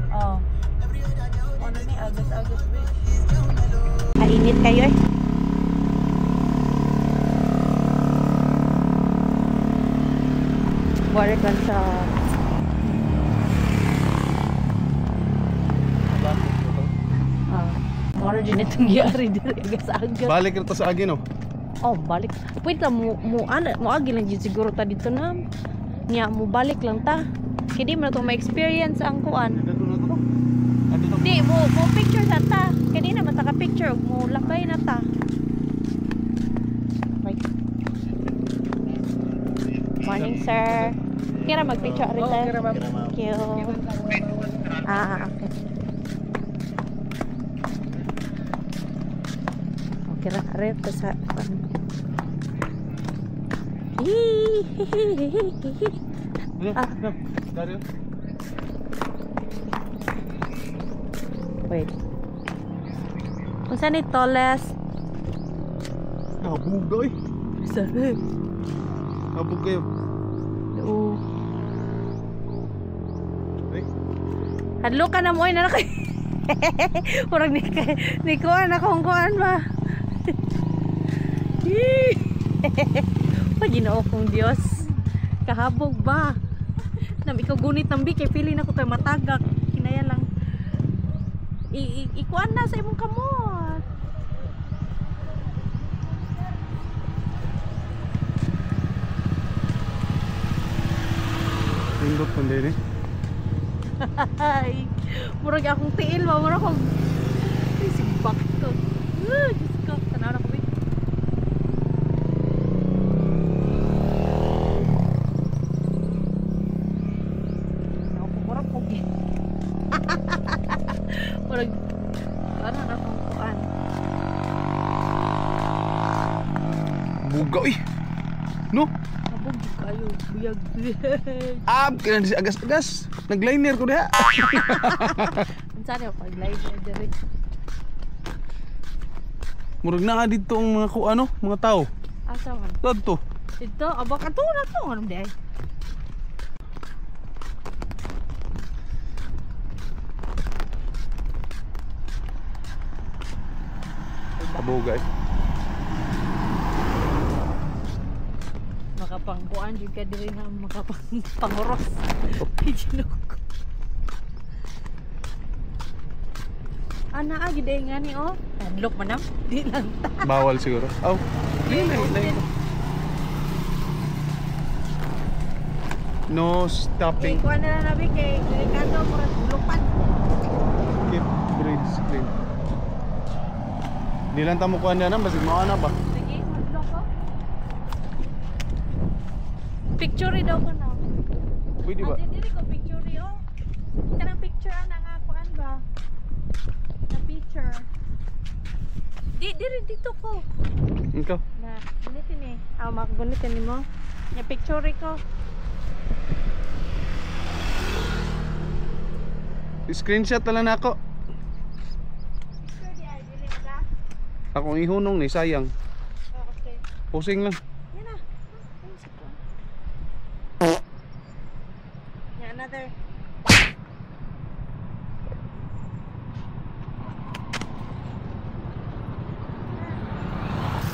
Oh. Ano ni August Bridge. Kainit kayo eh. Balik lang sa mara din itong yari diri agas-agas. Balik rito sa agi no. Oh, balik. Pwede ta mo agi lang jud siguro ta dito na. Nya mo balik lang ta. Kaya di mo na to ma-experience ang kuan. Di mo picture na ta. Kaya di naman ta ka picture mo lakay na ta. Right. Morning sir. Kira mag-picture rin tayo. Thank you. Okay. Kira rin ito sa wait. Kung saan ni tallest? Nabugay. Sorry. Nabug kayo. Oo. Ay. Hadlo ka na mo ay na kay. Murag ni kuan akong kuan ba. Ginoo kong Dios. Kahabog ba? Nam ikaw gunit nambi kay pili na ko kay matagak. Kinaya lang. Ikuan na sa imong kamot. Indot pun din eh. Murag akong tiil ba? Murag akong simbak to. Diyos ko. Tanaw na ko ba? Murag pogi. Murag ano na akong kuan. Buga eh. No? Abog kayo. Buyag. Kaya si agas-agas. Nagliner ko diha. Saan yung pag-liner dyan? Murag na dito ang mga mga tao. Asa man? Dito. Ito, abak ato na to. Anong di ay? Kabugay. Makapangkuan juga diri na makapangpanguros. Ginoo ko. Ana agi day nga ni oh. Hadlok man am. Di lang ta. Bawal siguro. Aw. No stopping. Kuan na lang nabi kay delikado murag lupan. Keep bridge clean. Di lang tamo kuan na basig mao na ba? Sige, hadlok ko. Picture daw ko na. Pwede ba? Dili ko picture oh. Kanang picture ana nga kuan ba? Na picture. Diri dito ko. Ikaw. Na gunitin eh. Makagunitin ni mo. Ya picture ko. Screenshot na lang na ako. Picture di ay dili ka. Akong ihunong ni sayang. Oh, okay. Pusing lang. Yan na. Yeah, another.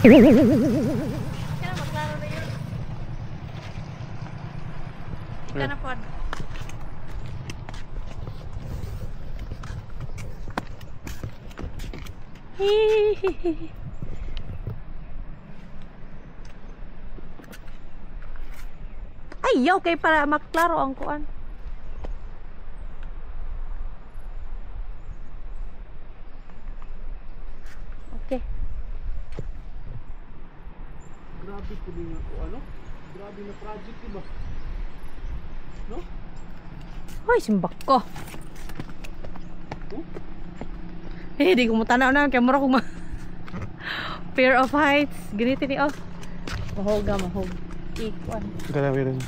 Kaya maglaro na yun. Ika na pod. Ay, okay para maklaro ang kuan. Okay. Grabe ko din ako Grabe na project diba? No? Hoy, simbak ko. Di ko mo tanaw na kay mura ko Fear of heights. Ganito ni oh. Mahog. Ikuan. Grabe rin.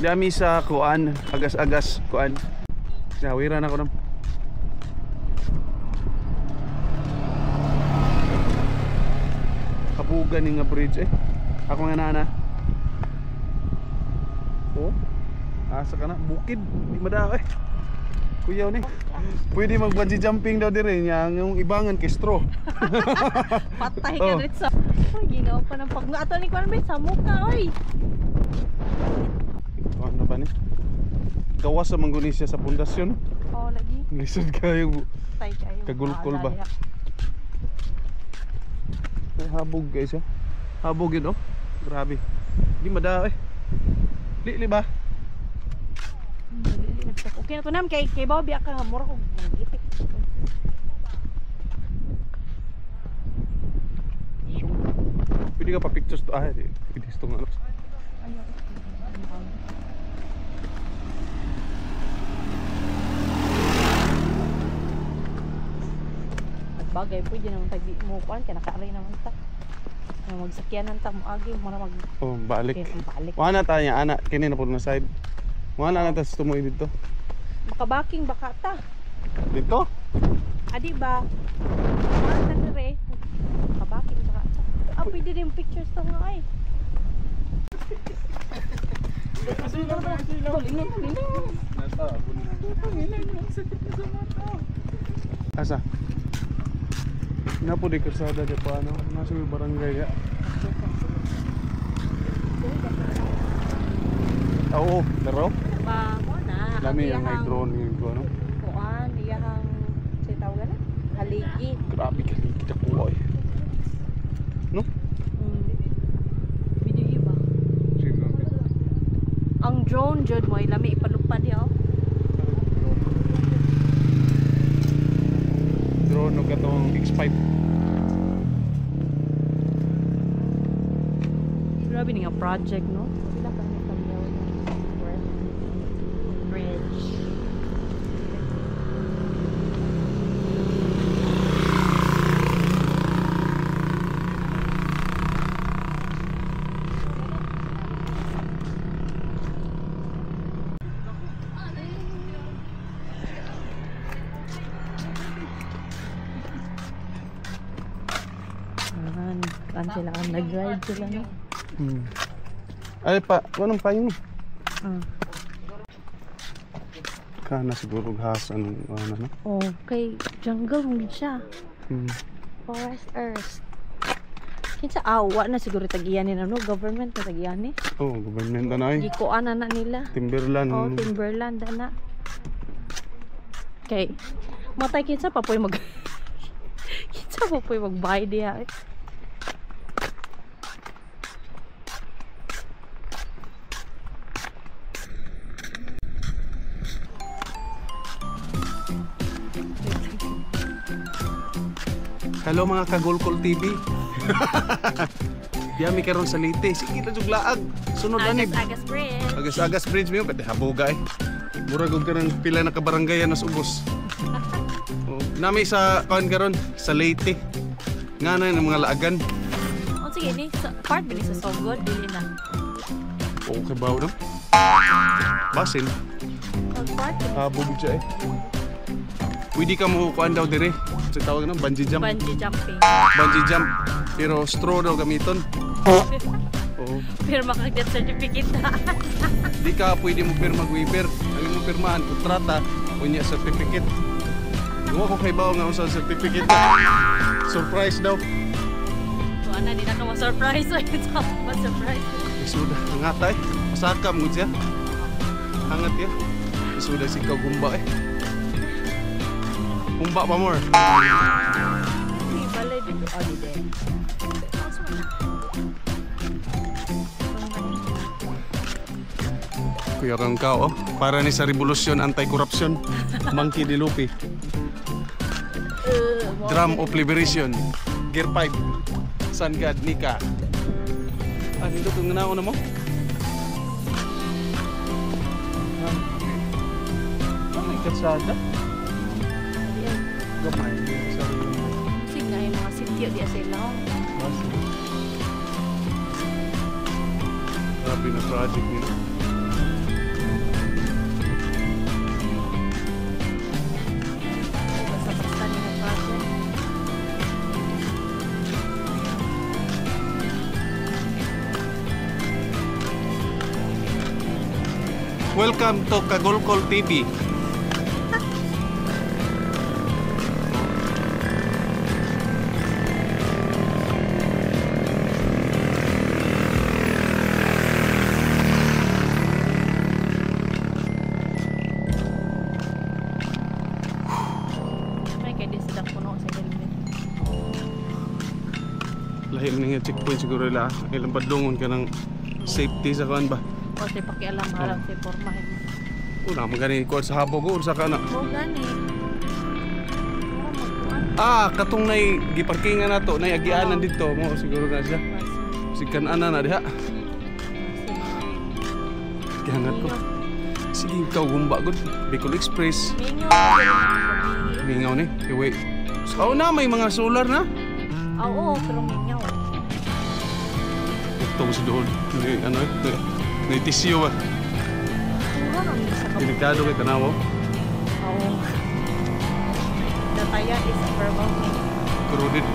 Dami sa kuan, agas-agas kuan. Nawiran ako nam. Kabugan ni nga bridge eh. Ako nga nana. Oh. Asa ka na? Bukid. Di madaw eh. Kuyaw ni. Pwede mag-bungee jumping daw dire niya yung ibangan kay straw. Patay ka Oh. rin sa... Ay, ginawa pa ng pag... Ato ni Kwan Bay, sa mukha, oy! Ano ba ni? Gawas sa manggunisya sa pundasyon. Oo, lagi. Lisod kayo. Patay kayo. Kagulkol ba? Maalala. Ay, habog guys ya. Habog yun oh. Grabe. Di madaw eh. Li ba? Okay na to nam kay Bobby ka nga mura ko magitik. Pwede ka pa pictures to ah. Pwede ito nga ano. At bagay pwede naman tagi mo kuan kay nakaari naman ta. Magsakyanan ta mo agi mo na mag Oh, balik. balik. Wala ta niya ana kini na pud na side. Wala na ta sa tumoy dito. Makabaking baka ta. Dito? Adi ba? Wala na dire. Makabaking baka ta. Ah, pwede din pictures to nga ay. Asa? Napo di kersada di pa ano, nasa may barangay ya. Oo, laro. Ba, mo na. Lami yung may drone yung ano. Kuan, iyahang say tawag na? Haligi. Grabe ka kita ko ay. No? Video ba? Ang drone jud mo lami ipalupad ya. Drone no katong X5. Grabe ni nga project no. Wala pa ni kamyaw bridge. Kan sila ang nag-ride sila no. Ay pa, anong pa yun? Ah. Kana siguro hasan ano no? Oh, kay jungle mo siya. Hmm. Forest Earth. Kinsa awa na siguro tagiyan ni no government na tagiyan ni. Oh, government na ay. Gikuan na nila. Timberland. Oh, Timberland na. Kay matay kinsa pa poy mag kinsa pa poy magbayad diha. Hello mga Kagulkol TV. Yami karon sa Leyte. Sige na jug laag. Sunod ani. Agas Bridge. Agas bridge mo pati haboga eh. Murag og kanang pila na kabarangay nas ubos. Oh, nami sa kaon karon sa Leyte. Ngana ng mga laagan. Oh sige ni sa part bili sa Sogod dili na. Okay ba no? Basin. Ang part Habog siya eh. Pwede ka mo kuan daw dire. Sa tawag na bungee jump. bungee jumping. Bungee jump. Pero straw daw gamiton. Oh. Pero makag-death certificate na. Di ka pwede mo pirma waiver. Ang imong pirmahan kontrata unya certificate. Mo ko kay bawo nga usa certificate. Surprise daw. So ana di na ka ma-surprise. Ito ma-surprise. Isuda hangatay. Masaka mo siya. Hangat ya. Isuda si ikaw gumba eh. Gumba pa more. Hindi balay dito holiday. Kuya Rangkao, oh. Para ni sa revolusyon anti-corruption. Monkey D. Lupi. Drum of Liberation. Gear 5. Sun God, Nika. Ah, dito itong nanaon na mo? Ah, may katsada. Gamay. Sige na yung mga sityo di sila. Grabe na project nila. Basta-basta nila project. Welcome to Kagolkol TV. May kaya din sila puno sa helmet. Lahi man nga checkpoint siguro ila. Ilang padungon ka ng safety sa kuan ba? O sa pakialam harap sa pormahin mo. Una man gani kuan sa habog o sa kana. O gani. Katong nay giparkingan nato, nay agianan dito mo siguro na siya. Sikan ana na diha. Gihangat ko. Sige ikaw gumba gud. Bicol Express. Mingaw ni. Wait. So na may mga solar na. Oo, pero mingaw. Ito mo si doon. Ano may tisyo ba? Pura kami sa kapatid. Delikado kay tanaw. Oo. Dataya is overwhelming. Crowded.